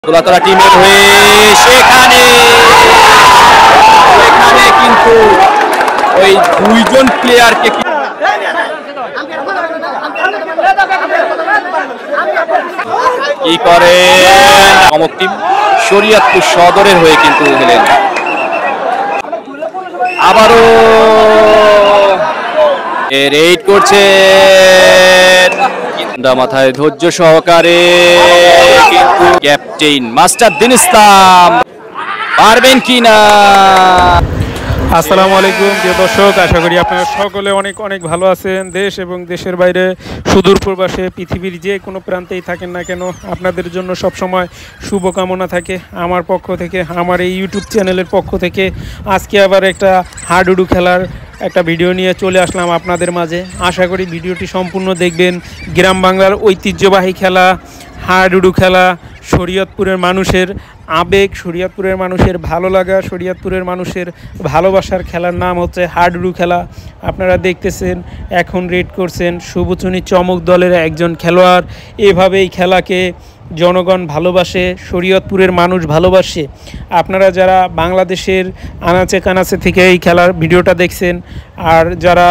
তুলাতলা টিমের হয়ে সেখানে কিন্তু ওই দুইজন প্লেয়ারকে কি করে চমক টিম শরীয়তপুর সদরের হয়ে কিন্তু খেলেন। আবারও রেড করছে মাথায় ধৈর্য সহকারে কিন্তু ক্যাপ্টেন মাস্টারউদ্দিন ইসলাম পারবেন কিনা। আসসালামু আলাইকুম প্রিয় দর্শক, আশা করি আপনারা সকলে অনেক অনেক ভালো আছেন। দেশ এবং দেশের বাইরে সুদূর প্রবাসে পৃথিবীর যে কোনো প্রান্তেই থাকেন না কেন, আপনাদের জন্য সবসময় শুভকামনা থাকে আমার পক্ষ থেকে, আমার এই ইউটিউব চ্যানেলের পক্ষ থেকে। আজকে আবার একটা হাডুডু খেলার একটা ভিডিও নিয়ে চলে আসলাম আপনাদের মাঝে। আশা করি ভিডিওটি সম্পূর্ণ দেখবেন। গ্রাম বাংলার ঐতিহ্যবাহী খেলা হাডুডু খেলা, শরীয়তপুরের মানুষের আবেগ, শরীয়তপুরের মানুষের ভালো লাগা, শরীয়তপুরের মানুষের ভালোবাসার খেলার নাম হচ্ছে হাডুডু খেলা। আপনারা দেখতেছেন এখন রেড করছেন শুভচুনি চমক দলের একজন খেলোয়াড়। এভাবেই খেলাকে জনগণ ভালোবাসে, শরীয়তপুরের মানুষ ভালোবাসে। আপনারা যারা বাংলাদেশের আনাচে কানাচে থেকে এই খেলার ভিডিওটা দেখছেন, আর যারা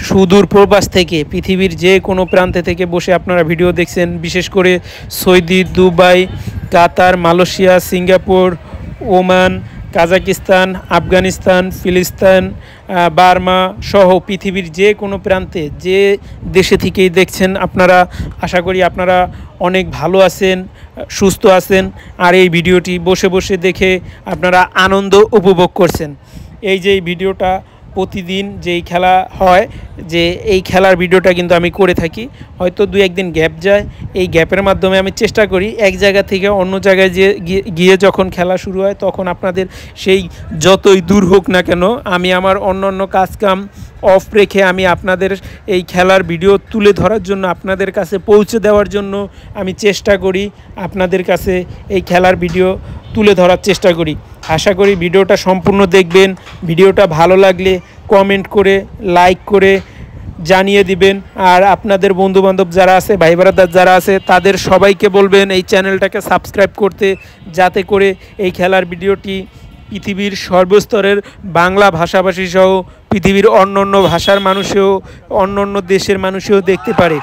সুদূর প্রবাস থেকে পৃথিবীর যে কোনো প্রান্তে থেকে বসে আপনারা ভিডিও দেখছেন, বিশেষ করে Saudi, Dubai, Qatar, Malaysia, Singapore, Oman, Kazakhstan, Afghanistan, ফিলিস্তিন, বার্মা সহ পৃথিবীর যে কোনো প্রান্তে যে দেশে থেকেই দেখছেন আপনারা, আশা করি আপনারা অনেক ভালো আছেন, সুস্থ আছেন, আর এই ভিডিওটি বসে বসে দেখে আপনারা আনন্দ উপভোগ করছেন। এই যে ভিডিওটা প্রতিদিন যেই খেলা হয়, যে এই খেলার ভিডিওটা কিন্তু আমি করে থাকি, হয়তো দু একদিন গ্যাপ যায়। এই গ্যাপের মাধ্যমে আমি চেষ্টা করি এক জায়গা থেকে অন্য জায়গায় গিয়ে যখন খেলা শুরু হয় তখন আপনাদের সেই যতই দূর হোক না কেন, আমি আমার অন্য কাজকাম অফ রেখে আমি আপনাদের এই খেলার ভিডিও তুলে ধরার জন্য, আপনাদের কাছে পৌঁছে দেওয়ার জন্য আমি চেষ্টা করি, আপনাদের কাছে এই খেলার ভিডিও তুলে ধরার চেষ্টা করি। আশা করি ভিডিওটা সম্পূর্ণ দেখবেন। ভিডিওটা ভালো লাগলে কমেন্ট করে লাইক করে জানিয়ে দিবেন। আর আপনাদের বন্ধুবান্ধব যারা আছে, ভাই ব্রাদার যারা আছে, তাদের সবাইকে বলবেন এই চ্যানেলটাকে সাবস্ক্রাইব করতে, যাতে করে এই খেলার ভিডিওটি পৃথিবীর সর্বস্তরের বাংলা ভাষাভাষী সহ পৃথিবীর অন্য ভাষার মানুষেও, অন্য দেশের মানুষেও দেখতে পারে।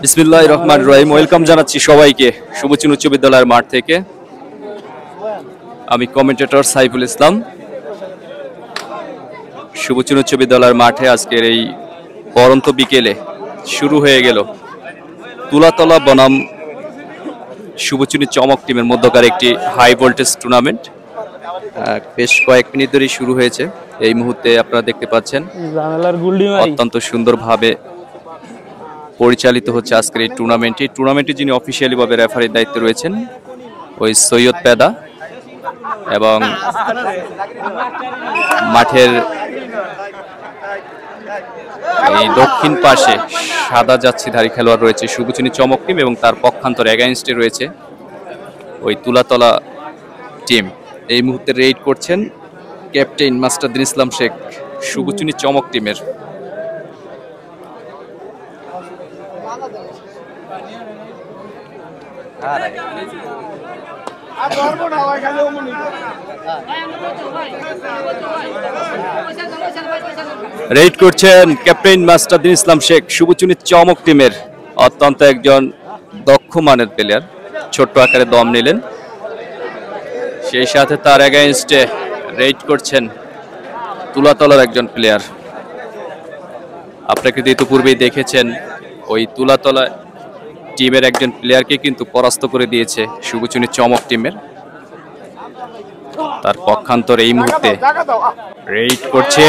বিসমিল্লাহির রহমানির রহিম। ওয়েলকাম জানাচ্ছি সবাইকে শুভচুনি উচ্চ বিদ্যালয়ের মাঠ থেকে। আমি কমেন্টেটর সাইফুল ইসলাম। শুভচুনি উচ্চ বিদ্যালয়ের মাঠে আজকের এই পরন্ত বিকেলে শুরু হয়ে গেল তুলাতলা বনাম শুভচুনি চমক টিমের মধ্যকার একটি হাই ভোল্টেজ টুর্নামেন্ট। বেশ কয়েক মিনিট ধরেই শুরু হয়েছে। এই মুহূর্তে আপনারা দেখতে পাচ্ছেন অত্যন্ত সুন্দরভাবে পরিচালিত হচ্ছে আজকের এই টুর্নামেন্টটি। টুর্নামেন্টে যিনি অফিসিয়ালি ভাবে রেফারির দায়িত্বে রয়েছেন ওই সৈয়দ পেদা, এবং মাঠের এই দক্ষিণ পাশে সাদা জার্সিধারী খেলোয়াড় রয়েছে শুভচুনি চমক টিম, এবং তার পক্ষান্তর এগেইনস্টে রয়েছে ওই তুলাতলা টিম। এই মুহূর্তে রেড করছেন ক্যাপ্টেন মাস্টারউদ্দিন ইসলাম শেখ শুভচুনি চমক টিমের। রেড করছেন ক্যাপ্টেন মাস্টারউদ্দিন ইসলাম শেখ শুভচুনি চমক টিমের। অত্যন্ত একজন দক্ষ মানের প্লেয়ার, ছোট্ট আকারে দম নিলেন, সেই সাথে তার এগেইনস্টে রেড করছেন তুলাতলার একজন প্লেয়ার। আপনাকে ইতিপূর্বেই দেখেছেন ওই তুলাতলা টিমের একজন প্লেয়ারকে কিন্তু পরাস্ত করে দিয়েছে শুভচুনি চমক টিমের। তার পক্ষান্তর এই মুহূর্তে রেড করছে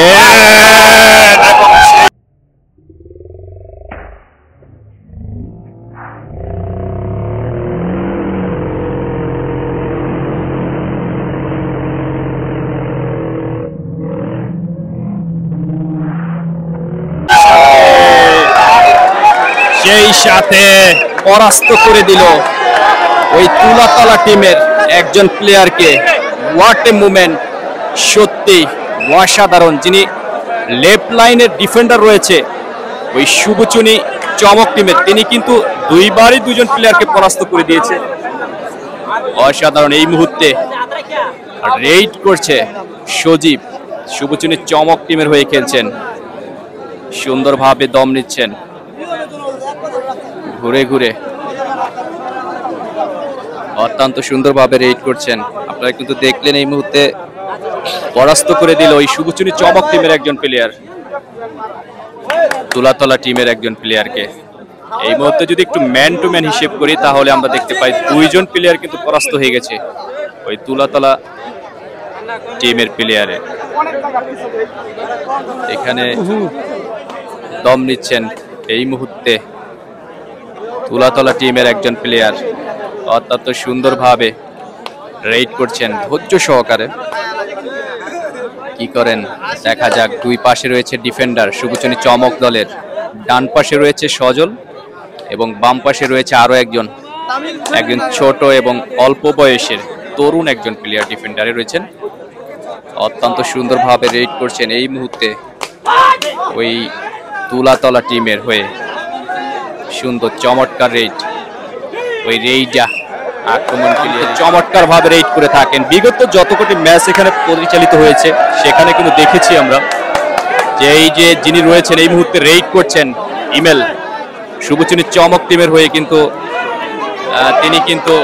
সেই সাথে পরাস্ত করে দিল ওই তুলাতলা টিমের একজন প্লেয়ারকে। হোয়াট এ মুভমেন্ট, সত্যি অসাধারণ। যিনি লেফট লাইনের ডিফেন্ডার রয়েছে ওই শুভচুনি চমক টিমের, তিনি কিন্তু দুইবারই দুজন প্লেয়ারকে পরাস্ত করে দিয়েছে। অসাধারণ। এই মুহূর্তে রেইড করছে সজীব, শুভচুনি চমক টিমের হয়ে খেলছেন, সুন্দরভাবে দম নিচ্ছেন ঘুরে ঘুরে, অত্যন্ত সুন্দরভাবে রেইড করছেন। আপনারা কিন্তু দেখলেন এই মুহূর্তে পরাস্ত করে দিল ওই শুভচুনি চমক টিমের একজন প্লেয়ার তুলাতলা টিমের একজন প্লেয়ারকে। এই মুহূর্তে যদি একটু ম্যান টু ম্যান হিসেব করি তাহলে আমরা দেখতে পাই দুইজন প্লেয়ার কিন্তু পরাস্ত হয়ে গেছে ওই তুলাতলা টিমের প্লেয়ারে। এখানে দম নিচ্ছেন এই মুহূর্তে তুলাতলা টিমের একজন প্লেয়ার, অত্যন্ত সুন্দরভাবে রেইড করছেন ধৈর্য সহকারে। কি করেন দেখা যাক। দুই পাশে রয়েছে ডিফেন্ডার শুভচুনি চমক দলের, ডান পাশে রয়েছে সজল এবং বাম পাশে রয়েছে আরো একজন ছোট এবং অল্প বয়সের তরুণ একজন প্লেয়ার ডিফেন্ডারে রয়েছেন। অত্যন্ত সুন্দরভাবে রেইড করছেন এই মুহূর্তে ওই তুলাতলা টিমের হয়ে। সুন্দর চমৎকার রেইড, ওই রেইডা আক্রমণ প্লেয়ার চমৎকার ভাবে রেইড করে থাকেন। বিগত যত কোটি ম্যাচ এখানে পরিচালিত হয়েছে সেখানে কিন্তু দেখেছি আমরা যে এই যে যিনি রয়েছেন এই মুহূর্তে রেইড করছেন ইমেল, শুভচুনি চমক টিমের হয়ে কিন্তু তিনি কিন্তু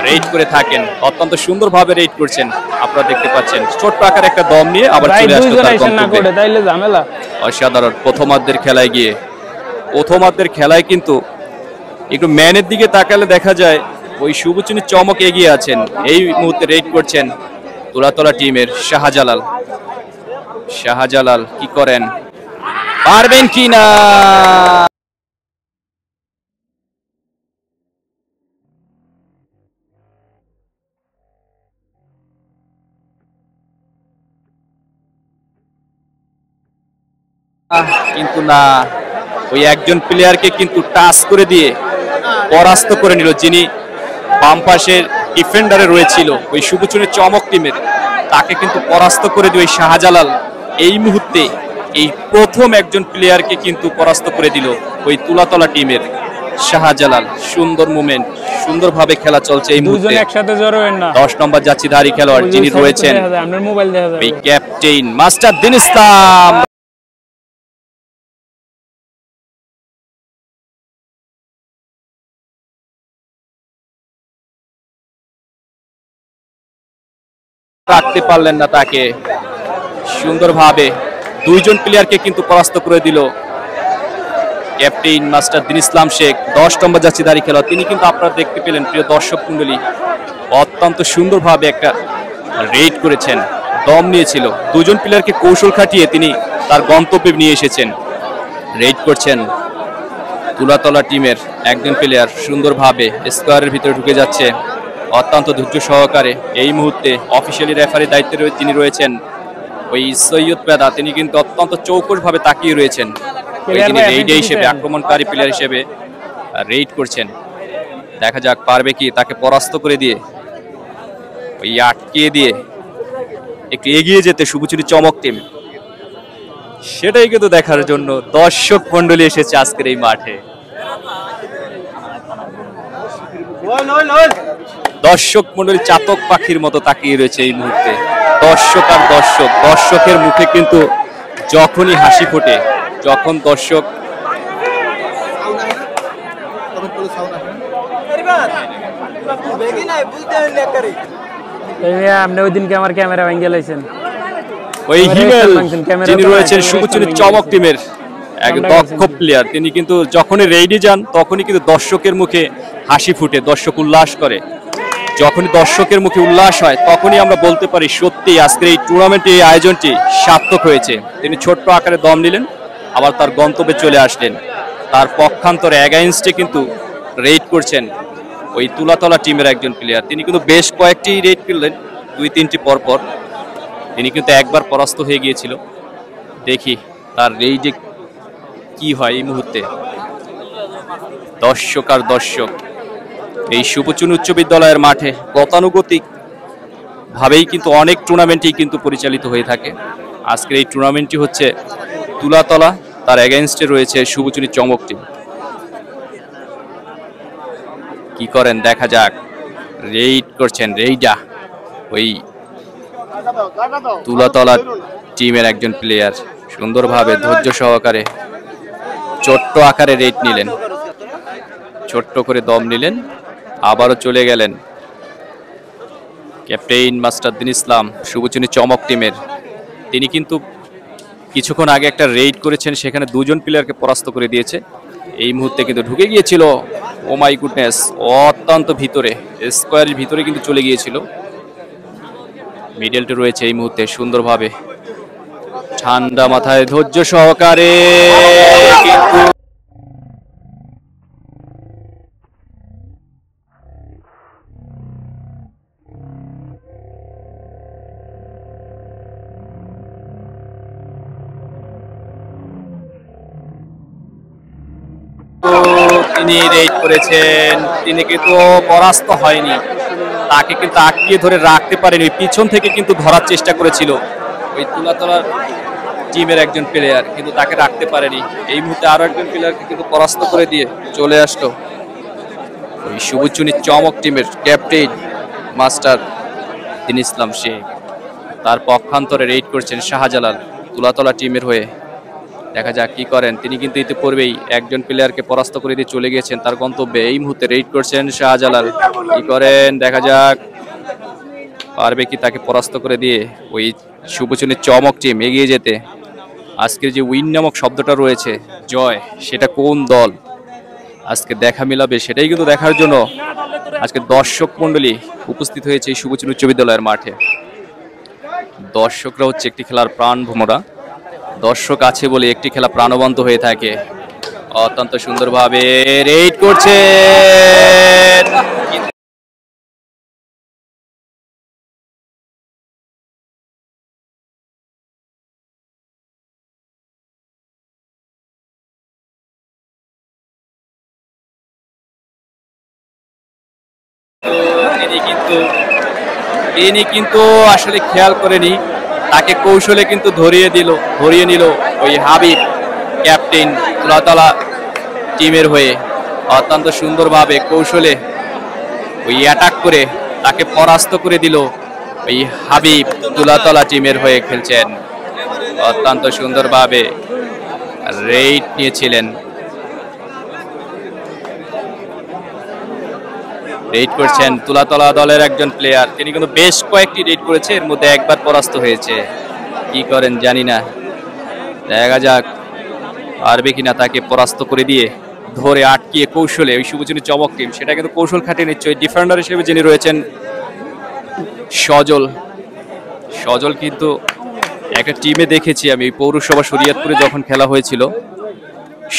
রেইড করে থাকেন, অত্যন্ত সুন্দরভাবে রেইড করছেন। আপনারা দেখতে পাচ্ছেন ছোট্ট আকার একটা দম নিয়ে আবার চলে আসলো তার গন্তব্যে। অসাধারণ। প্রথমার্ধের খেলায় কিন্তু একটু ম্যানের দিকে তাকালে দেখা যায় ওই শুভচুনি চমক এগিয়ে আছেন। এই মুহূর্তে রেইড করছেন তুলাতলা টিমের শাহজালাল। কি করেন, পারবেন কি না? কিন্তু না, ওই একজন প্লেয়ারকে কিন্তু টাচ করে দিয়ে পরাস্ত করে নিল, যিনি বাম পাশের ডিফেন্ডারে রয়েছিল ওই শুভচুনি চমক টিমের, তাকে কিন্তু পরাস্ত করে দিয়ে ওই শাহজালাল এই মুহূর্তে এই প্রথম একজন প্লেয়ারকে কিন্তু পরাস্ত করে দিল ওই তুলাতলা টিমের শাহজালাল। সুন্দর মুভমেন্ট, সুন্দরভাবে খেলা চলছে এই মুহূর্তে। 10 নম্বর জার্সিধারী খেলোয়াড় যিনি রয়েছেন ওই ক্যাপ্টেন মাস্টার দিন ইসলাম। রাখতে পারলেন না তাকে, সুন্দরভাবে দুইজন প্লেয়ারকে কিন্তু পরাস্ত করে দিল ক্যাপ্টেন মাস্টার দিন ইসলাম শেখ, 10 নম্বর জার্সিধারী খেলোয়াড়। তিনি কিন্তু আপনারা দেখতে পেলেন প্রিয় দর্শক মণ্ডলী, অত্যন্ত সুন্দরভাবে একটা রেইড করেছেন, দম নিয়েছিল। দুজন প্লেয়ারকে কৌশল খাটিয়ে তিনি তার গন্তব্যে নিয়ে এসেছেন। রেইড করছেন তুলাতলা টিমের একজন প্লেয়ার, সুন্দরভাবে স্কোয়ারের ভিতরে ঢুকে যাচ্ছে অত্যন্ত ধৈর্য সহকারে। এই মুহূর্তে অফিসিয়ালি রেফারির দায়িত্বে যিনি রয়েছেন ওই সৈয়দ পেদা, তিনি কিন্তু অত্যন্ত চৌকস ভাবে তাকিয়ে রয়েছেন। রেইড হিসেবে আক্রমণকারী প্লেয়ার হিসেবে রেইড করছেন। দেখা যাক পারবে কি তাকে পরাস্ত করে দিয়ে ওই আটকিয়ে দিয়ে একটু এগিয়ে যেতে শুভচুনি চমক টিম। সেটাই কিন্তু দেখার জন্য দর্শক মন্ডলী এসেছে আজকের এই মাঠে। দর্শক মন্ডলী চাতক পাখির মতো তাকিয়ে রয়েছে এই মুহূর্তে। দর্শক আর দর্শকের মুখে কিন্তু যখনই হাসি ফোটে, যখন দর্শক ওই হিমেল যিনি রয়েছেন শুভচুনি চমক টিমের এক দক্ষ প্লেয়ার, তিনি কিন্তু যখনই রেইডে যান তখনই কিন্তু দর্শকের মুখে হাসি ফুটে, দর্শক উল্লাস করে। যখনই দর্শকের মুখে উল্লাস হয় তখনই আমরা বলতে পারি সত্যি আজকের এই টুর্নামেন্টে এই আয়োজনটি সার্থক হয়েছে। তিনি ছোট্ট আকারে দম নিলেন, আবার তার গন্তব্যে চলে আসলেন। তার পক্ষান্তরে অ্যাগেইনস্টে কিন্তু রেইড করছেন ওই তুলাতলা টিমের একজন প্লেয়ার। তিনি কিন্তু বেশ কয়েকটি রেইড করলেন, 2-3টি পরপর। তিনি কিন্তু একবার পরাস্ত হয়ে গিয়েছিল। দেখি তার রেইডে কি হয় এই মুহূর্তে। দর্শক আর দর্শক এই শুভচুন উচ্চ বিদ্যালয়ের মাঠে গতানুগতিক ভাবেই কিন্তু অনেক টুর্নামেন্টই কিন্তু পরিচালিত হয়ে থাকে। আজকের এই টুর্নামেন্টটি হচ্ছে তুলাতলা, তার এগেইনস্টে রয়েছে শুভচুনি চমক টিম। কি করেন দেখা যাক। রেইড করছেন রেইডা ওই তুলাতলা টিমের একজন প্লেয়ার, সুন্দরভাবে ধৈর্য সহকারে ছোট্ট আকারে রেড নিলেন, ছোট্ট করে দম নিলেন, আবারও চলে গেলেন ক্যাপ্টেন মাস্টারউদ্দিন ইসলাম শুভচুনি চমক টিমের। তিনি কিন্তু কিছুক্ষণ আগে একটা রেইড করেছেন, সেখানে দুজন প্লেয়ারকে পরাস্ত করে দিয়েছে। এই মুহূর্তে কিন্তু ঢুকে গিয়েছিল, ও মাই গুডনেস, অত্যন্ত ভিতরে, স্কোয়ারের ভিতরে কিন্তু চলে গিয়েছিল। মিডলটা রয়েছে এই মুহূর্তে সুন্দরভাবে ঠান্ডা মাথায় ধৈর্য সহকারে কিন্তু তিনি রেড করেছেন, তিনি কিন্তু পরাস্ত হয়নি, তাকে কিন্তু আটকিয়ে ধরে রাখতে পারেনি, পিছন থেকে কিন্তু ধরার চেষ্টা করেছিল ওই তুলাতলার টিমের একজন প্লেয়ার, কিন্তু তাকে রাখতে পারেনি। এই মুহূর্তে আরো একজন প্লেয়ারকে কিন্তু পরাস্ত করে দিয়ে চলে আসলো ওই শুভচুনি চমক টিমের ক্যাপ্টেন মাস্টারউদ্দিন ইসলাম শেখ। তার পক্ষান্তরে রেড করছেন শাহজালাল তুলাতলা টিমের হয়ে। দেখা যাক কি করেন। তিনি কিন্তু ইতিপূর্বেই একজন প্লেয়ারকে পরাস্ত করে দিয়ে চলে গিয়েছেন তার গন্তব্যে। এই মুহূর্তে রেড করছেন শাহজালাল, কি করেন দেখা যাক, পারবে কি তাকে পরাস্ত করে দিয়ে ওই শুভচুনির চমক টিম এগিয়ে যেতে। আজকের যে উইন নামক শব্দটা রয়েছে, জয়, সেটা কোন দল আজকে দেখা মিলাবে, সেটাই কিন্তু দেখার জন্য আজকে দর্শক মন্ডলী উপস্থিত হয়েছে এই শুভচুনি উচ্চ বিদ্যালয়ের মাঠে। দর্শকরা হচ্ছে একটি খেলার প্রাণ ভোমরা, দর্শক আছে বলে একটি খেলা প্রাণবন্ত হয়ে থাকে। অত্যন্ত সুন্দরভাবে রেড করছে, তিনি কিন্তু আসলে খেয়াল করেনি, তাকে কৌশলে কিন্তু ধরিয়ে নিল ওই হাবিব ক্যাপ্টেন তুলাতলা টিমের হয়ে। অত্যন্ত সুন্দরভাবে কৌশলে ওই অ্যাটাক করে তাকে পরাস্ত করে দিল ওই হাবিব তুলাতলা টিমের হয়ে খেলছেন। অত্যন্ত সুন্দরভাবে রেড নিয়েছিলেন, রেড করছেন তুলাতলা দলের একজন প্লেয়ার। তিনি কিন্তু বেশ কয়েকটি রেড করেছে, এর মধ্যে একবার পরাস্ত হয়েছে। কি করেন জানি না, দেখা যাক পারবে কিনা তাকে পরাস্ত করে দিয়ে ধরে আটকিয়ে কৌশলে ওই শুভচুনি চমক টিম সেটা কিন্তু কৌশল খাটিয়ে নিচ্ছে। ওই ডিফেন্ডার হিসেবে যিনি রয়েছেন সজল কিন্তু একটা টিমে দেখেছি আমি পৌরসভা শরীয়তপুরে যখন খেলা হয়েছিল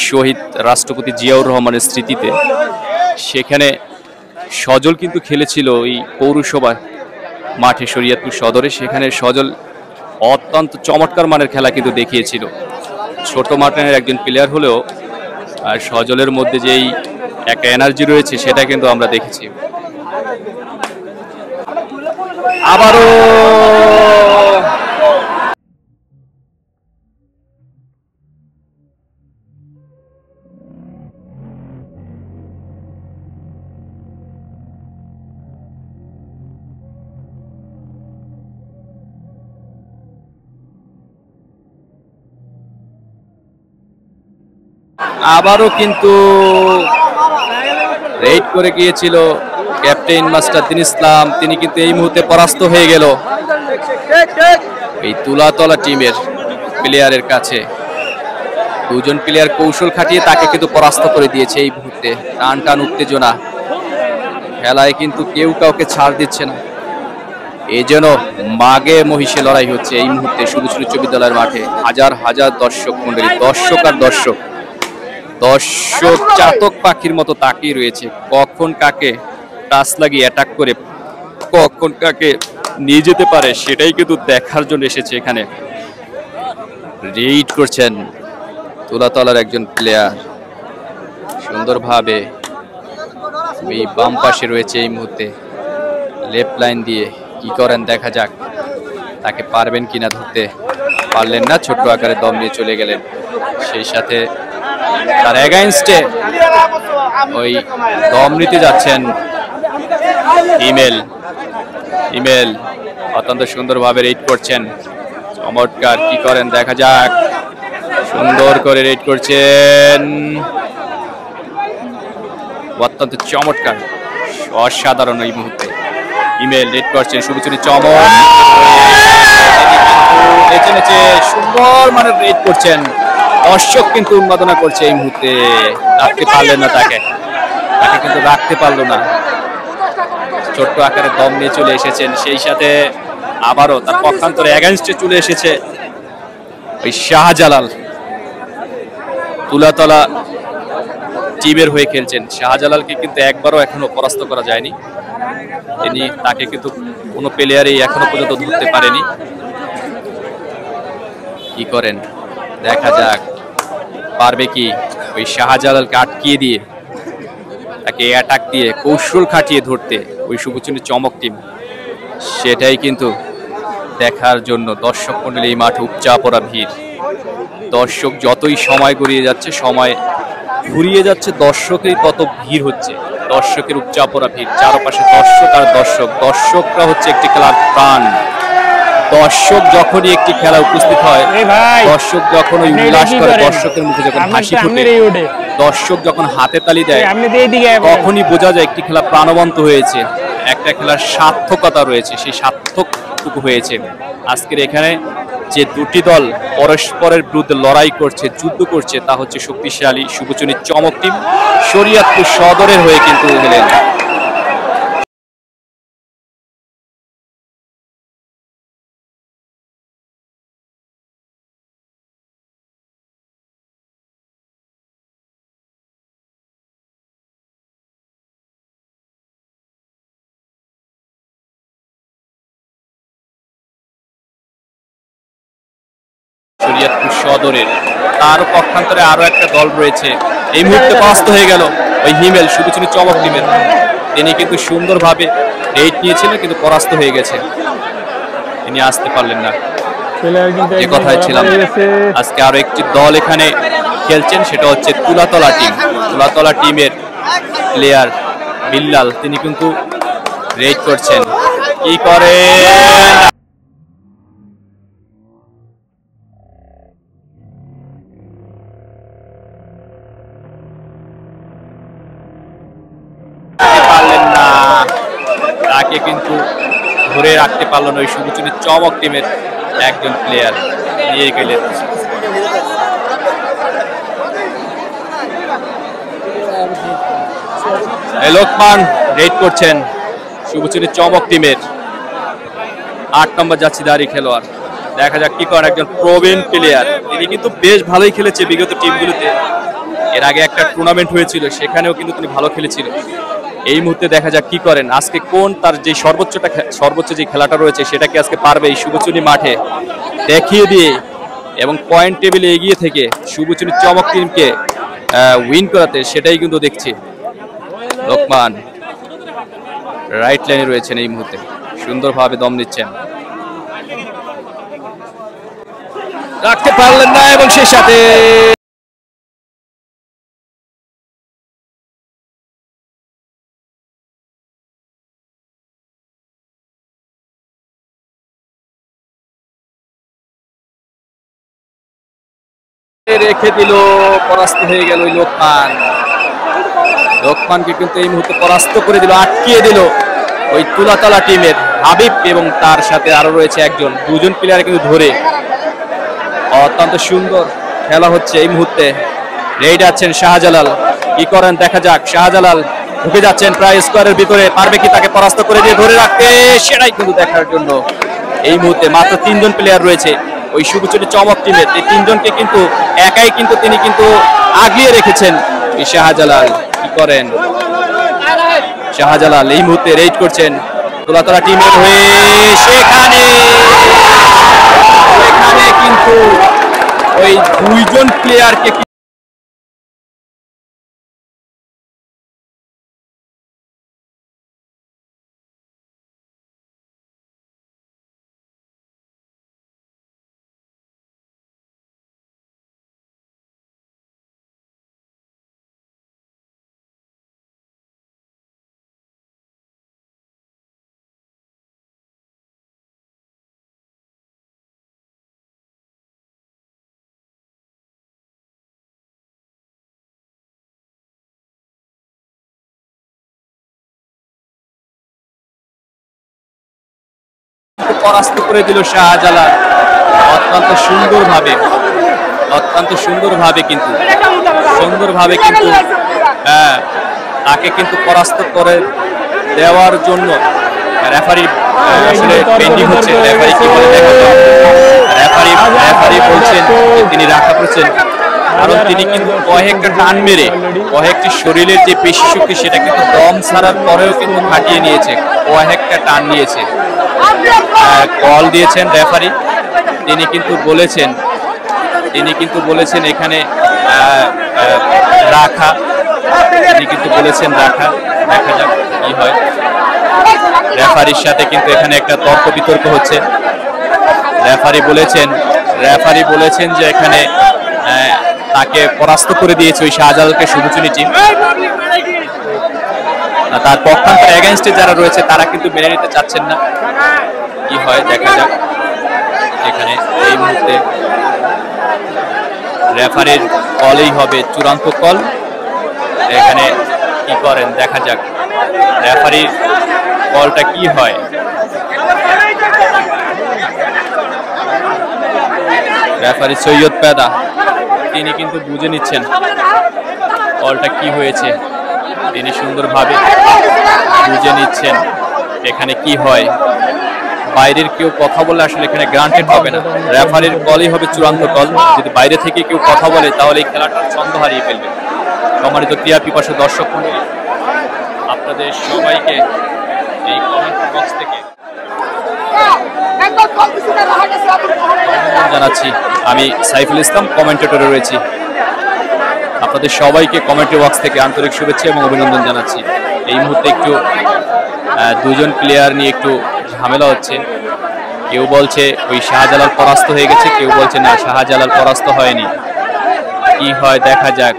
শহীদ রাষ্ট্রপতি জিয়াউর রহমানের স্মৃতিতে, সেখানে সজল কিন্তু খেলেছিল ওই পৌরসভা মাঠে শরীয়তপুর সদরে। সেখানে সজল অত্যন্ত চমৎকার মানের খেলা কিন্তু দেখিয়েছিল। ছোট মাঠের একজন প্লেয়ার হলেও আর সজলের মধ্যে যেই একটা এনার্জি রয়েছে সেটা কিন্তু আমরা দেখেছি। আবারও কিন্তু রেড করে গিয়েছিল ক্যাপ্টেন মাস্টারউদ্দিন ইসলাম, তিনি কিন্তু এই মুহূর্তে পরাস্ত হয়ে গেল এই তুলাতলা টিমের প্লেয়ারের কাছে। দুজন প্লেয়ার কৌশল খাটিয়ে তাকে কিন্তু পরাস্ত করে দিয়েছে। এই মুহূর্তে টান টান উত্তেজনা, খেলায় কিন্তু কেউ কাউকে ছাড় দিচ্ছে না। এই যেন মাগে মহিষে লড়াই হচ্ছে এই মুহূর্তে শুভচুনি উচ্চ বিদ্যালয়ের মাঠে। হাজার হাজার দর্শক মন্ডলী, দর্শক আর দর্শক, দর্শক চাতক পাখির মতো তাকিয়ে রয়েছে কখন কাকে টাচ লাগিয়ে অ্যাটাক করে কখন কাকে নিয়ে যেতে পারে সেটাই কিন্তু দেখার জন্য এসেছে এখানে। রেড করছেন তুলাতলার একজন প্লেয়ার সুন্দরভাবে এই বাম পাশে রয়েছে এই মুহূর্তে লেফট লাইন দিয়ে কি করেন দেখা যাক, তাকে পারবেন কিনা ধরতে পারলেন না, ছোট্ট আকারে দম নিয়ে চলে গেলেন। সেই সাথে তার এগেইনস্টে ওই দম নিতে যাচ্ছেন ইমেল অত্যন্ত সুন্দরভাবে রেড করছেন, চমৎকার কি করেন দেখা যাক, সুন্দর করে রেড করছেন, অত্যন্ত চমৎকার অসাধারণ এই মুহূর্তে ইমেল রেড করছেন, শুভচুরি চমক নেচে নেচে সুন্দর মানে রেড করছেন। দর্শক কিন্তু উন্মাদনা করছে এই মুহূর্তে, রাখতে পারলেন না তাকে কিন্তু রাখতে পারলো না, ছোট্ট আকারে দম নিয়ে চলে এসেছেন। সেই সাথে আবারও তার পক্ষান্তরে এগেইনস্টে চলে এসেছে ওই শাহজালাল, তুলাতলা টিমের হয়ে খেলছেন। শাহজালালকে কিন্তু একবারও এখনো পরাস্ত করা যায়নি, তাকে কিন্তু কোনো প্লেয়ারই এখনো পর্যন্ত ধরতে পারেনি। কি করেন দেখা যাক, পারবে কি ওই শাহজালালকে আটকিয়ে দিয়ে তাকে অ্যাটাক দিয়ে কৌশল খাটিয়ে ধরতে ওই শুভচুনি চমক টিম, সেটাই কিন্তু দেখার জন্য দর্শক মণ্ডলী এই মাঠে উপচা পড়া ভিড়। দর্শক যতই সময় গড়িয়ে যাচ্ছে, সময় ঘুরিয়ে যাচ্ছে, দর্শকেরই তত ভিড় হচ্ছে, দর্শকের উপচা পড়া ভিড়, চারপাশে দর্শক আর দর্শক। দর্শকরা হচ্ছে একটি খেলার প্রাণ। দর্শক যখনই একটি খেলা উপস্থিত হয়, দর্শক যখন ওই উল্লাস করে, দর্শকের মুখে যখন হাসি ফুটে, দর্শক যখন হাতে তালি দেয়, তখনই বোঝা যায় একটি খেলা প্রাণবন্ত হয়েছে, একটা খেলার সার্থকতা রয়েছে, সেই সার্থকটুকু হয়েছে। আজকের এখানে যে দুটি দল পরস্পরের বিরুদ্ধে লড়াই করছে, যুদ্ধ করছে, তা হচ্ছে শক্তিশালী শুভচুনি চমক টিম শরীয়তপুর সদরের হয়ে কিন্তু গেলেন। শরীয়তপুর সদরের তার পক্ষান্তরে আরো একটা দল রয়েছে, এই মুহূর্তে পরাস্ত হয়ে গেল ওই হিমেল শুভচুনি চমক টিমের। তিনি কিন্তু সুন্দরভাবে রেড নিয়েছিলেন কিন্তু পরাস্ত হয়ে গেছে, তিনি আসতে পারলেন না। যে কথায় ছিলাম, আজকে আরো একটি দল এখানে খেলছেন, সেটা হচ্ছে তুলাতলা টিম। তুলাতলা টিমের প্লেয়ার বিল্লাল, তিনি কিন্তু রেড করছেন, কি করে পারলেন না, তাকে কিন্তু ধরে রাখতে পারলো না ওই শুভচুনি চমক টিমের একজন প্লেয়ার, নিয়ে গেলেন। লোকমান রেড করছেন শুভচুনি চমক টিমের 8 নম্বর যাচ্ছিদারি খেলোয়াড়, দেখা যাক কি করেন, একজন প্রবীণ প্লেয়ার, তিনি কিন্তু বেশ ভালোই খেলেছে বিগত টিমগুলোতে। এর আগে একটা টুর্নামেন্ট হয়েছিল, সেখানেও কিন্তু তিনি ভালো খেলেছিলেন। এই মুহূর্তে দেখা যাক কি করেন, আজকে কোন তার যে সর্বোচ্চ যে খেলাটা রয়েছে, সেটাকে আজকে পারবে এই শুভচুনি মাঠে দেখিয়ে দিয়ে এবং পয়েন্ট টেবিলে এগিয়ে থেকে শুভচুনি চমক টিমকে উইন করাতে, সেটাই কিন্তু দেখছি। লোকমান রাইট লাইনে রয়েছেন, এই মুহূর্তে সুন্দরভাবে দম নিচ্ছেন, রাখতে পারলেন না এবং সেই সাথে রেখে দিল, পরাস্ত হয়ে গেল ওই লোকমানকে কিন্তু এই মুহূর্তে পরাস্ত করে দিল, আটকিয়ে দিল ওই তুলাতলা টিমের হাবিব এবং তার সাথে আরো রয়েছে একজন, দুজন প্লেয়ার কিন্তু ধরে। অত্যন্ত সুন্দর খেলা হচ্ছে এই মুহূর্তে। রেড আছেন শাহজালাল, কি করেন দেখা যাক। শাহজালাল ঢুকে যাচ্ছেন প্রায় স্কোয়ারের ভিতরে, পারবে কি তাকে পরাস্ত করে দিয়ে ধরে রাখতে, সেটাই কিন্তু দেখার জন্য এই মুহূর্তে মাত্র 3 জন প্লেয়ার রয়েছে ওই শুভচুনি চমক টিমের। এই 3 জনকে কিন্তু একাই কিন্তু তিনি কিন্তু আগলিয়ে রেখেছেন এই শাহজালাল। কি করেন শাহজালাল, এই মুহূর্তে রেড করছেন তুলাতলা টিমের হয়ে, সেখানে কিন্তু ওই 2 জন প্লেয়ারকে কিন্তু পরাস্ত করে দিল শাহজালাল অত্যন্ত সুন্দরভাবে কিন্তু তাকে কিন্তু পরাস্ত করে দেওয়ার জন্য রেফারি আসলে পেন্ডিং হচ্ছে। রেফারি কি বলে দেখা যাক। রেফারি বলছেন তিনি রাখা করেছেন, কারণ তিনি কিন্তু কয়েকটা টান মেরে কয়েকটি শরীরের যে পেশি শক্তি সেটা কিন্তু দম ছাড়ার পরেও কিন্তু খাটিয়ে নিয়েছে, কয়েকটা টান নিয়েছে। কল দিয়েছেন রেফারি, তিনি কিন্তু বলেছেন এখানে রাখা, দেখা যাক কি হয়। রেফারির সাথে কিন্তু এখানে একটা তর্ক বিতর্ক হচ্ছে। রেফারি বলেছেন যে এখানে তাকে পরাস্ত করে দিয়েছে ওই শাহজালালকে শুভচুনি টিম। তার পক্ষান্তরে এগেইনস্টে যারা রয়েছে তারা কিন্তু মেনে নিতে চাচ্ছেন না, কি হয় দেখা যাক। এখানে এই মুহূর্তে রেফারির কলই হবে চূড়ান্ত কল। এখানে কি করেন দেখা যাক, রেফারির কলটা কি হয়। রেফারি সৈয়দ পেদা তিনি কিন্তু বুঝে নিচ্ছেন কলটা কি হয়েছে, তিনি সুন্দরভাবে বুঝে নিচ্ছেন এখানে কি হয়। বাইরের কেউ কথা বলে আসলে এখানে গ্রান্টেড হবে না, রেফারির কলই হবে চূড়ান্ত কল। যদি বাইরে থেকে কেউ কথা বলে তাহলে এই খেলাটার ছন্দ হারিয়ে ফেলবে। সম্মানিত ক্রীড়া পিপাসু দর্শক মণ্ডলী, আপনাদের সবাইকে এই কমেন্ট বক্স থেকে জানাচ্ছি। আমি সাইফুল ইসলাম কমেন্টেটরে রয়েছি। আপনাদের সবাইকে কমেন্ট বক্স থেকে আন্তরিক শুভেচ্ছা এবং অভিনন্দন জানাচ্ছি। এই মুহূর্তে একটু দুজন প্লেয়ার নিয়ে একটু ঝামেলা হচ্ছে। কেউ বলছে ওই শাহজালাল পরাস্ত হয়ে গেছে, কেউ বলছে না শাহজালাল পরাস্ত হয়নি। কি হয় দেখা যাক।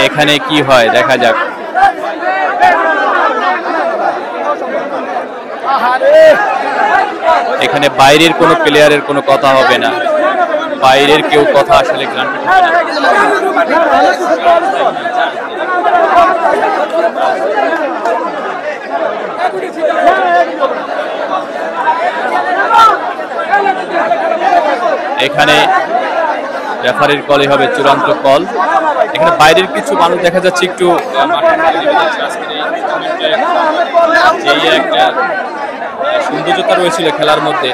এখানে কি হয় দেখা যাক। এখানে বাইরের কোনো প্লেয়ারের কোনো কথা হবে না, বাইরের কেউ কথা আসলে গ্রান্টেড হবে না। এখানে রেফারির কলই হবে চূড়ান্ত কল। এখানে বাইরের কিছু মানুষ দেখা যাচ্ছে একটু যেই একটা সৌন্দর্যতা রয়েছিল খেলার মধ্যে,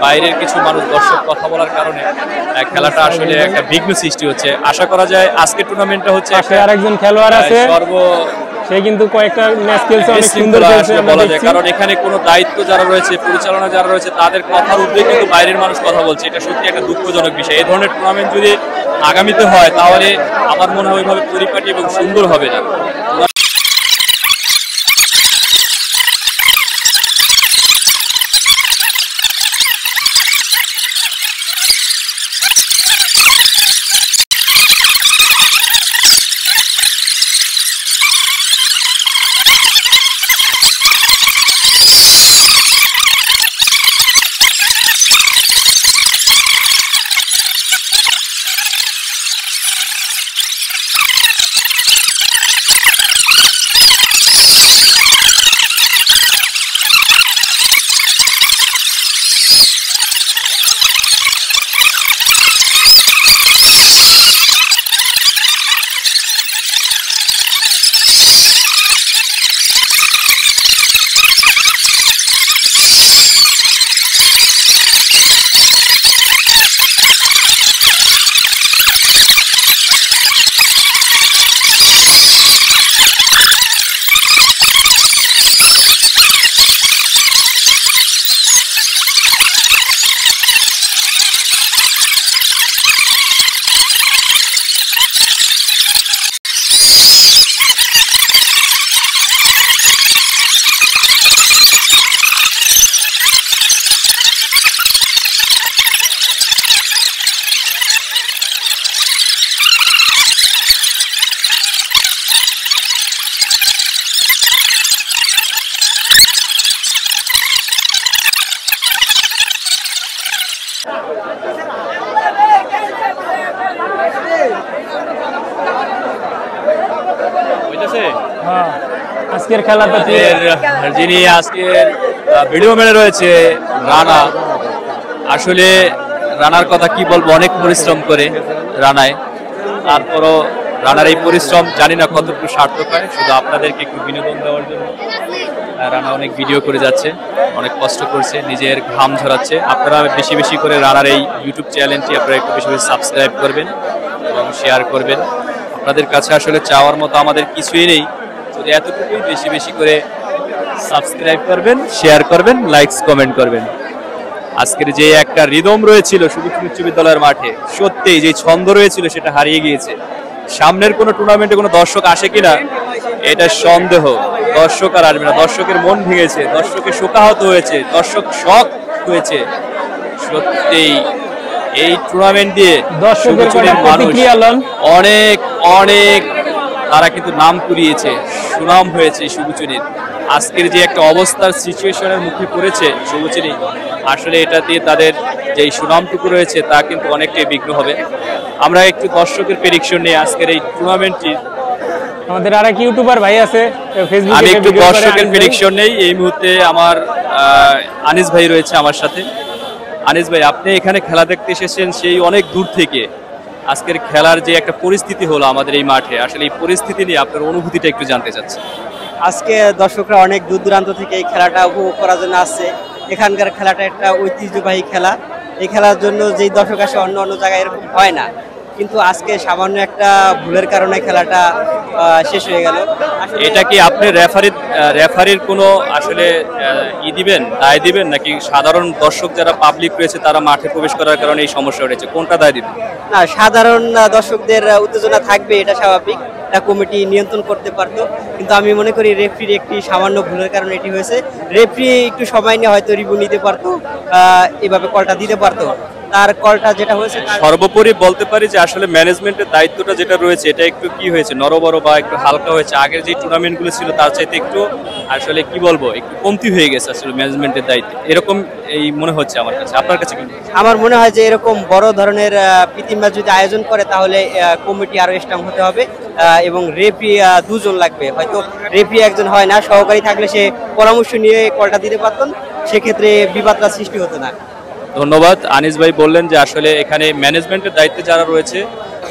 বাইরের কিছু মানুষ দর্শক কথা বলার কারণে খেলাটা আসলে একটা বিঘ্ন সৃষ্টি হচ্ছে। আশা করা যায় আজকের টুর্নামেন্টটা হচ্ছে আরেকজন খেলোয়াড় আছে সে কিন্তু কয়েকটা ম্যাচ খেলছে, অনেক সুন্দর খেলছে বলা যায়। কারণ এখানে কোনো দায়িত্ব যারা রয়েছে, পরিচালনা যারা রয়েছে তাদের কথার উদ্যোগে কিন্তু বাইরের মানুষ কথা বলছে। এটা সত্যি একটা দুঃখজনক বিষয়। এই ধরনের টুর্নামেন্ট যদি আগামীতে হয় তাহলে আমার মনে হয় ওইভাবে পরিপাটি এবং সুন্দর হবে না। হ্যাঁ আজকের খেলাটা যিনি আজকের ভিডিও ম্যানে রয়েছে রানা, আসলে রানার কথা কি বলবো, অনেক পরিশ্রম করে রানায়, তারপরও রানার এই পরিশ্রম জানি না কতটুকু সার্থক হয়। শুধু আপনাদেরকে একটু বিনোদন দেওয়ার জন্য রানা অনেক ভিডিও করে যাচ্ছে, অনেক কষ্ট করছে, নিজের ঘাম ঝরাচ্ছে। আপনারা বেশি বেশি করে রানার এই ইউটিউব চ্যানেলটি আপনারা একটু বেশি বেশি সাবস্ক্রাইব করবেন এবং শেয়ার করবেন। আপনাদের কাছে আসলে চাওয়ার মতো আমাদের কিছুই নেই, যদি এতটুকুই বেশি বেশি করে সাবস্ক্রাইব করবেন, শেয়ার করবেন, লাইকস কমেন্ট করবেন। আজকের যে একটা রিদম রয়েছিল সুবুচুনি উচ্চ বিদ্যালয়ের মাঠে, সত্যিই যে ছন্দ রয়েছিল সেটা হারিয়ে গিয়েছে। সামনের কোনো টুর্নামেন্টে কোনো দর্শক আসে কিনা এটা সন্দেহ, দর্শক আর আসবে না। দর্শকের মন ভেঙেছে, দর্শকের শোকাহত হয়েছে, দর্শক শক হয়েছে। সত্যিই এই টুর্নামেন্ট দিয়ে সুবুচুনির মানুষ অনেক অনেক তারা কিন্তু নাম কুড়িয়েছে, সুনাম হয়েছে সুবুচুনির। আজকের যে একটা অবস্থার সিচুয়েশনের মুখে পড়েছে সুবুচুনি, আসলে এটা দিয়ে তাদের যে সুনামটুকু রয়েছে তা কিন্তু অনেকটাই বিঘ্ন হবে। আমরা একটু দর্শকের প্রেডিকশন নিয়ে আজকের এই টুর্নামেন্টটি, আমাদের আরেক ইউটিউবার ভাই আছে ফেসবুকে, আমি একটু দর্শকের প্রেডিকশন নেই। এই মুহূর্তে আমার আনিস ভাই রয়েছে আমার সাথে। আনিস ভাই, আপনি এখানে খেলা দেখতে এসেছেন সেই অনেক দূর থেকে। আজকের খেলার যে একটা পরিস্থিতি হলো আমাদের এই মাঠে, আসলে এই পরিস্থিতি নিয়ে আপনার অনুভূতিটা একটু জানতে চাচ্ছি। আজকে দর্শকরা অনেক দূর দূরান্ত থেকে এই খেলাটা উপভোগ করার জন্য আসছে। এখানকার খেলাটা একটা ঐতিহ্যবাহী খেলা, এই খেলার জন্য যেই দর্শক আসে অন্য অন্য জায়গায় এরকম হয় না, কিন্তু আজকে সামান্য একটা ভুলের কারণে খেলাটা শেষ হয়ে গেল। এটা কি আপনি রেফারির কোনো আসলে দিবেন, দায় দিবেন, নাকি সাধারণ দর্শক যারা পাবলিক রয়েছে তারা মাঠে প্রবেশ করার কারণে এই সমস্যা হয়েছে, কোনটা দায় দিবেন? না, সাধারণ দর্শকদের উত্তেজনা থাকবে, এটা স্বাভাবিক, এটা কমিটি নিয়ন্ত্রণ করতে পারতো। কিন্তু আমি মনে করি রেফারির একটি সামান্য ভুলের কারণে এটি হয়েছে। রেফারি একটু সময় নিয়ে হয়তো রিভিউ নিতে পারতো, এভাবে কলটা দিতে পারতো। তার কলটা যেটা হয়েছে, সর্বোপরি বলতে পারি যে আসলে ম্যানেজমেন্টের দায়িত্বটা যেটা রয়েছে এটা একটু কি হয়েছে, নরবড় বা একটু হালকা হয়েছে। আগের যে টুর্নামেন্টগুলো ছিল তার চাইতে একটু আসলে কি বলবো, একটু কমতি হয়ে গেছে আসলে ম্যানেজমেন্টের দায়িত্ব, এরকম এই মনে হচ্ছে আমার কাছে। আপনার কাছে কি? আমার মনে হয় যে এরকম বড় ধরনের প্রীতি ম্যাচ যদি আয়োজন করে তাহলে কমিটি আরো স্ট্রং হতে হবে, এবং রেফারি দুজন লাগবে। হয়তো রেফারি একজন হয় না, সহকারী থাকলে সে পরামর্শ নিয়ে কলটা দিতে পারতেন, সেক্ষেত্রে বিবাদটা সৃষ্টি হতো না। ধন্যবাদ। আনিস ভাই বললেন যে আসলে এখানে ম্যানেজমেন্টের দায়িত্বে যারা রয়েছে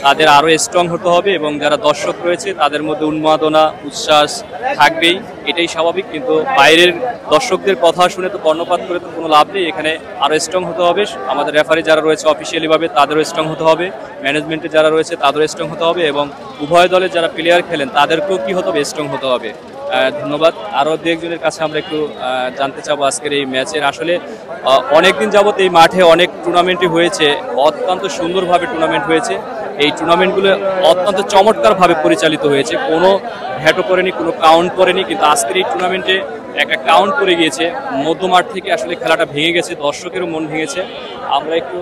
তাদের আরো স্ট্রং হতে হবে, এবং যারা দর্শক রয়েছে তাদের মধ্যে উন্মাদনা উচ্ছ্বাস থাকবেই, এটাই স্বাভাবিক। কিন্তু বাইরের দর্শকদের কথা শুনে তো কর্ণপাত করে তো কোনো লাভ নেই, এখানে আরো স্ট্রং হতে হবে। আমাদের রেফারি যারা রয়েছে অফিসিয়ালি ভাবে তাদেরও স্ট্রং হতে হবে, ম্যানেজমেন্টে যারা রয়েছে তাদেরও স্ট্রং হতে হবে, এবং উভয় দলের যারা প্লেয়ার খেলেন তাদেরকেও কি হতে হবে, স্ট্রং হতে হবে। ধন্যবাদ। আরও দু একজনের কাছে আমরা একটু জানতে চাবো আজকের এই ম্যাচের। আসলে অনেকদিন যাবত এই মাঠে অনেক টুর্নামেন্টই হয়েছে, অত্যন্ত সুন্দরভাবে টুর্নামেন্ট হয়েছে। এই টুর্নামেন্টগুলো অত্যন্ত চমৎকারভাবে পরিচালিত হয়েছে, কোনো ভ্যাটও করেনি, কোনো কাউন্ট করেনি। কিন্তু আজকের এই টুর্নামেন্টে একটা কাউন্ট করে গিয়েছে, মধ্যমাঠ থেকে আসলে খেলাটা ভেঙে গেছে, দর্শকেরও মন ভেঙেছে। আমরা একটু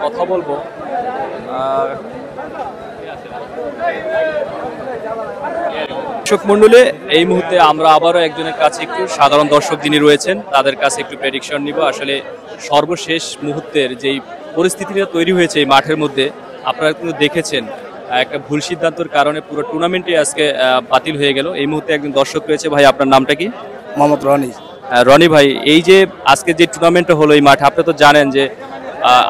কথা বলবো। দর্শক মন্ডলে এই মুহূর্তে আমরা আবারও একজনের কাছে একটু সাধারণ দর্শক যিনি রয়েছেন তাদের কাছে একটু প্রেডিকশন নিব। আসলে সর্বশেষ মুহূর্তের যেই পরিস্থিতিটা তৈরি হয়েছে এই মাঠের মধ্যে, আপনারা কিন্তু দেখেছেন একটা ভুল সিদ্ধান্তের কারণে পুরো টুর্নামেন্টে আজকে বাতিল হয়ে গেল। এই মুহূর্তে একজন দর্শক রয়েছে। ভাই, আপনার নামটা কি? মোহাম্মদ রনি। রনি ভাই, এই যে আজকে যে টুর্নামেন্টটা হলো এই মাঠে, আপনি তো জানেন যে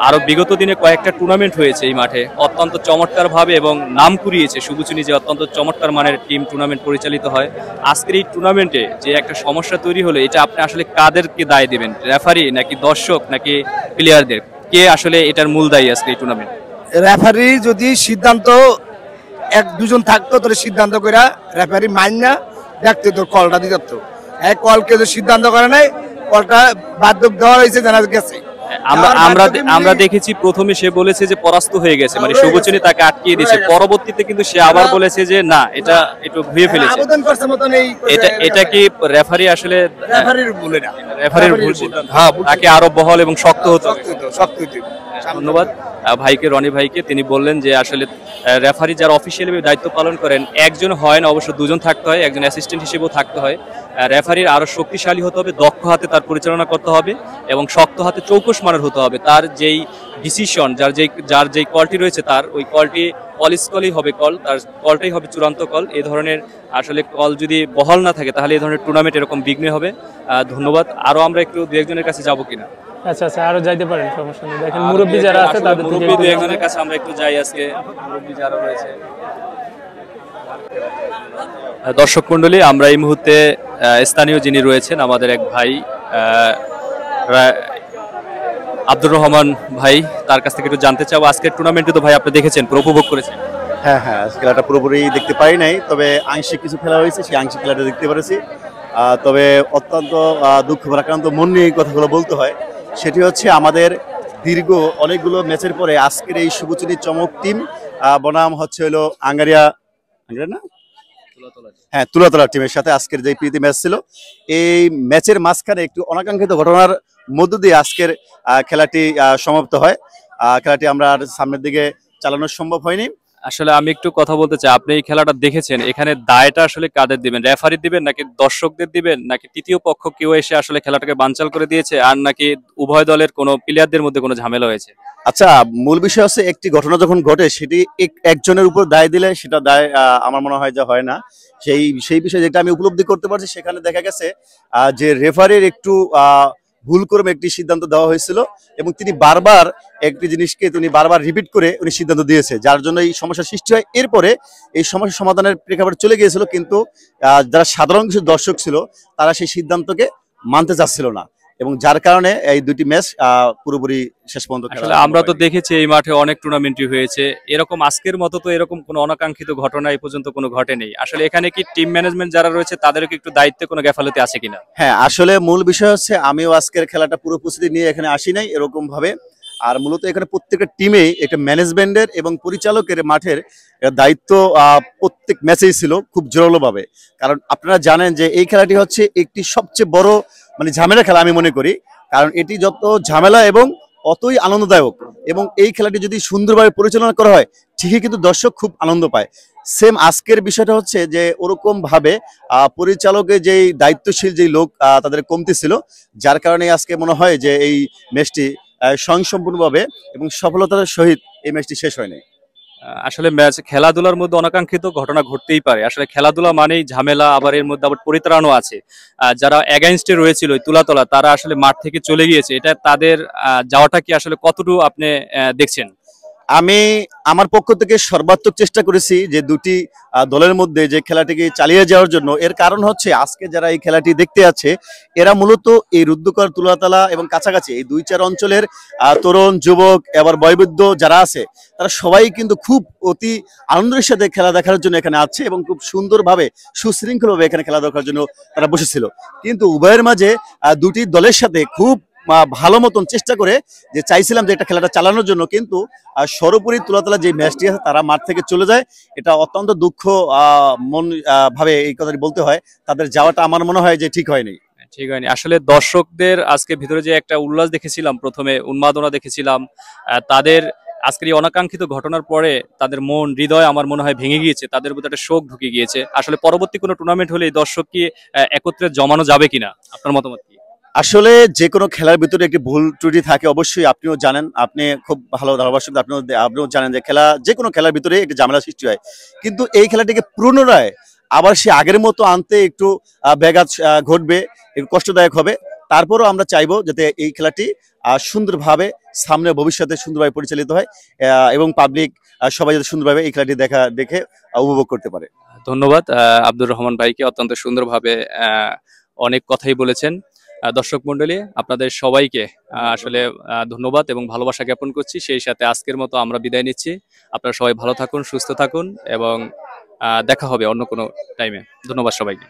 আরো বিগত দিনে কয়েকটা টুর্নামেন্ট হয়েছে এই মাঠে, অত্যন্ত চমৎকার ভাবে এবং নাম কুড়িয়েছে সুবুচুনি যে অত্যন্ত চমৎকার মানের টিম টুর্নামেন্ট পরিচালিত হয়। আজকের এই টুর্নামেন্টে যে একটা সমস্যা তৈরি হলো, এটা আপনি আসলে কাদেরকে দায় দিবেন, রেফারি নাকি দর্শক নাকি প্লেয়ারদের, কে আসলে এটার মূল দায়ী আজকে এই টুর্নামেন্ট? রেফারি যদি সিদ্ধান্ত এক দুজন থাকতো তাহলে সিদ্ধান্ত করে রেফারি মাইনা দেখতে তোর কলটা দিতে তো, এক কলকে যে সিদ্ধান্ত করে নাই, কলটা বাধ্য দেওয়া হয়েছে জানা গেছে। আমরা দেখেছি প্রথমে সে বলেছে যে পরাস্ত হয়ে গেছে, মানে সুবুচুনি তাকে আটকিয়ে দিয়েছে। পরবর্তীতে কিন্তু সে আবার বলেছে যে না, এটা একটু ঘুরিয়ে ফেলেছে। এটা কি রেফারি আসলে রেফারির ভুল সিদ্ধান্ত, তাকে আরো বহল এবং শক্ত হতো। ধন্যবাদ ভাইকে, রনি ভাইকে। তিনি বললেন যে আসলে রেফারি যারা অফিসিয়ালি দায়িত্ব পালন করেন একজন হয় না, অবশ্য দুজন থাকতে হয়, একজন অ্যাসিস্ট্যান্ট হিসেবেও থাকতে হয়। রেফারির আরো শক্তিশালী হতে হবে, দক্ষ হাতে তার পরিচালনা করতে হবে এবং শক্ত হাতে চৌকস মানের হতে হবে। তার যেই ডিসিশন, যার যেই কলটি রয়েছে তার ওই কলটি পলিশ কলই হবে কল, তার কলটাই হবে চূড়ান্ত কল। এই ধরনের আসলে কল যদি বহাল না থাকে তাহলে এই ধরনের টুর্নামেন্ট এরকম বিঘ্ন হবে। ধন্যবাদ। আরো আমরা একটু দু একজনের কাছে যাবো কিনা? আচ্ছা আচ্ছা, আরো যাইতে পারেন, সমস্যা নেই। দেখেন মুরব্বী যারা আছে তাদের মুরব্বী দু একজনের কাছে আমরা একটু যাই আজকে, মুরব্বী যারা রয়েছে। দর্শক মন্ডলী, আমরা এই মুহূর্তে স্থানীয় যিনি রয়েছেন আমাদের এক ভাই আব্দুর রহমান ভাই, তার কাছ থেকে একটু জানতে চাবো আজকের টুর্নামেন্টে তো ভাই আপনি দেখেছেন, পুরো উপভোগ করেছেন। হ্যাঁ হ্যাঁ, খেলাটা পুরোপুরি দেখতে পারি নাই, তবে আংশিক কিছু খেলা হয়েছে, সেই আংশিক খেলাটা দেখতে পেরেছি। তবে অত্যন্ত দুঃখ ভারাক্রান্ত মন নিয়ে এই কথাগুলো বলতে হয়। সেটি হচ্ছে আমাদের দীর্ঘ অনেকগুলো ম্যাচের পরে আজকের এই শুভচিনী চমক টিম বনাম হচ্ছে হলো আঙ্গারিয়া না, হ্যাঁ, তুলাতলা টিমের সাথে আজকের যে প্রীতি ম্যাচ ছিল, এই ম্যাচের মাঝখানে একটু অনাকাঙ্ক্ষিত ঘটনার মধ্য দিয়ে আজকের খেলাটি সমাপ্ত হয়। খেলাটি আমরা আর সামনের দিকে চালানো সম্ভব হয়নি। আসলে আমি একটু কথা বলতে চাই, আপনি এই খেলাটা দেখেছেন, এখানে দায়টা আসলে কাদের দিবেন? রেফারি দিবেন নাকি দর্শকদের দিবেন নাকি তৃতীয় পক্ষ কেউ এসে আসলে খেলাটাকে বানচাল করে দিয়েছে, আর নাকি উভয় দলের কোনো প্লেয়ারদের মধ্যে কোনো ঝামেলা হয়েছে? আচ্ছা, মূল বিষয় হচ্ছে একটি ঘটনা যখন ঘটে সেটি একজনের উপর দায় দিলে সেটা দায় আমার মনে হয় যে হয় না। সেই বিষয়ে যেটা আমি উপলব্ধি করতে পারছি, সেখানে দেখা গেছে যে রেফারির একটু ভুল করে একটি সিদ্ধান্ত দেওয়া হয়েছিল এবং তিনি বারবার একটি জিনিসকে বারবার রিপিট করে উনি সিদ্ধান্ত দিয়েছে, যার জন্য এই সমস্যার সৃষ্টি হয়। এরপরে এই সমস্যা সমাধানের প্রেক্ষাপটে চলে গিয়েছিল, কিন্তু যারা সাধারণ কিছু দর্শক ছিল তারা সেই সিদ্ধান্তকে মানতে চাচ্ছিল না এবং যার কারণে এই দুটি ম্যাচ পুরোপুরি শেষ পর্যন্ত আসলে আমরা তো দেখেছি এই মাঠে অনেক টুর্নামেন্টই হয়েছে, এরকম আজকের মতো তো এরকম কোনো অনাকাঙ্ক্ষিত ঘটনা এই পর্যন্ত কোনো ঘটেনি। আসলে এখানে কি টিম ম্যানেজমেন্ট যারা রয়েছে তাদেরকে একটু দায়িত্বে কোনো গ্যাফালতি আছে কিনা? হ্যাঁ, আসলে মূল বিষয় হচ্ছে আমিও আজকের খেলাটা পুরো প্রস্তুতি নিয়ে এখানে আসি নাই এরকম ভাবে। আর মূলত এখানে প্রত্যেকটা টিমে একটা ম্যানেজমেন্টের এবং পরিচালকের মাঠের দায়িত্ব প্রত্যেক ম্যাচেই ছিল খুব জোরালোভাবে। কারণ আপনারা জানেন যে এই খেলাটি হচ্ছে একটি সবচেয়ে বড় ঝামেলা খেলা আমি মনে করি, কারণ এটি যত ঝামেলা এবং অতই আনন্দদায়ক। এবং এই খেলাটি যদি সুন্দরভাবে পরিচালনা করা হয় ঠিকই কিন্তু দর্শক খুব আনন্দ পায়। সেম আজকের বিষয়টা হচ্ছে যে ওরকম ভাবে পরিচালকের যেই দায়িত্বশীল যেই লোক তাদের কমতি ছিল, যার কারণে আজকে মনে হয় যে এই ম্যাচটি স্বয়ংসম্পূর্ণভাবে এবং সফলতার সহিত এই ম্যাচটি শেষ হয়নি। আসলে ম্যাচ খেলাধুলার মধ্যে অনাকাঙ্ক্ষিত ঘটনা ঘটতেই পারে। আসলে খেলাধুলা মানেই ঝামেলা, আবার এর মধ্যে আবার পরিত্রাণও আছে। যারা এগেইনস্টে রয়েছিল তুলাতলা, তারা আসলে মাঠ থেকে চলে গিয়েছে, এটা তাদের যাওয়াটা কি আসলে কতটুকু আপনি দেখছেন? আমি আমার পক্ষ থেকে সর্বাত্মক চেষ্টা করেছি যে দুটি দলের মধ্যে যে খেলাটিকে চালিয়ে যাওয়ার জন্য। এর কারণ হচ্ছে আজকে যারা এই খেলাটি দেখতে আছে এরা মূলত এই রুদ্রকর, তুলাতলা এবং কাছাকাছি এই ২-৪ অঞ্চলের তরুণ যুবক এবার বয়োবৃদ্ধ যারা আছে তারা সবাই কিন্তু খুব অতি আনন্দের সাথে খেলা দেখার জন্য এখানে আছে এবং খুব সুন্দরভাবে সুশৃঙ্খলভাবে এখানে খেলা দেখার জন্য তারা বসেছিল। কিন্তু উভয়ের মাঝে দুটি দলের সাথে খুব ভালো মতন চেষ্টা করে যে চাইছিলাম যে একটা খেলাটা চালানোর জন্য, কিন্তু সর্বোপরি তুলাতলা যে ম্যাচটি আছে তারা মাঠ থেকে চলে যায়। এটা অত্যন্ত দুঃখ মন ভাবে এই কথাটি বলতে হয়, তাদের যাওয়াটা আমার মনে হয় যে ঠিক হয়নি। ঠিক হয়নি। আসলে দর্শকদের আজকে ভিতরে যে একটা উল্লাস দেখেছিলাম, প্রথমে উন্মাদনা দেখেছিলাম, তাদের আজকের এই অনাকাঙ্ক্ষিত ঘটনার পরে তাদের মন হৃদয় আমার মনে হয় ভেঙে গিয়েছে, তাদের মধ্যে একটা শোক ঢুকে গিয়েছে। আসলে পরবর্তী কোনো টুর্নামেন্ট হলে এই দর্শক কি একত্রে জমানো যাবে কিনা, আপনার মতামত কি? আসলে যে কোনো খেলার ভিতরে একটি ভুল ত্রুটি থাকে, অবশ্যই আপনিও জানেন, আপনি খুব ভালো ধারাভাষ্যক, আপনিও জানেন যে যে কোনো খেলার ভিতরে একটি ঝামেলা সৃষ্টি হয়। কিন্তু এই খেলাটিকে পুনরায় আবার সে আগের মতো আনতে একটু ব্যাঘাত ঘটবে, একটু কষ্টদায়ক হবে। তারপরও আমরা চাইবো যাতে এই খেলাটি সুন্দরভাবে সামনে ভবিষ্যতে সুন্দরভাবে পরিচালিত হয় এবং পাবলিক সবাই যাতে সুন্দরভাবে এই খেলাটি দেখে উপভোগ করতে পারে। ধন্যবাদ আব্দুর রহমান ভাইকে, অত্যন্ত সুন্দরভাবে অনেক কথাই বলেছেন। দর্শক মন্ডলী, আপনাদের সবাইকে আসলে ধন্যবাদ এবং ভালোবাসা জ্ঞাপন করছি। সেই সাথে আজকের মতো আমরা বিদায় নিচ্ছি। আপনারা সবাই ভালো থাকুন, সুস্থ থাকুন এবং দেখা হবে অন্য কোনো টাইমে। ধন্যবাদ সবাইকে।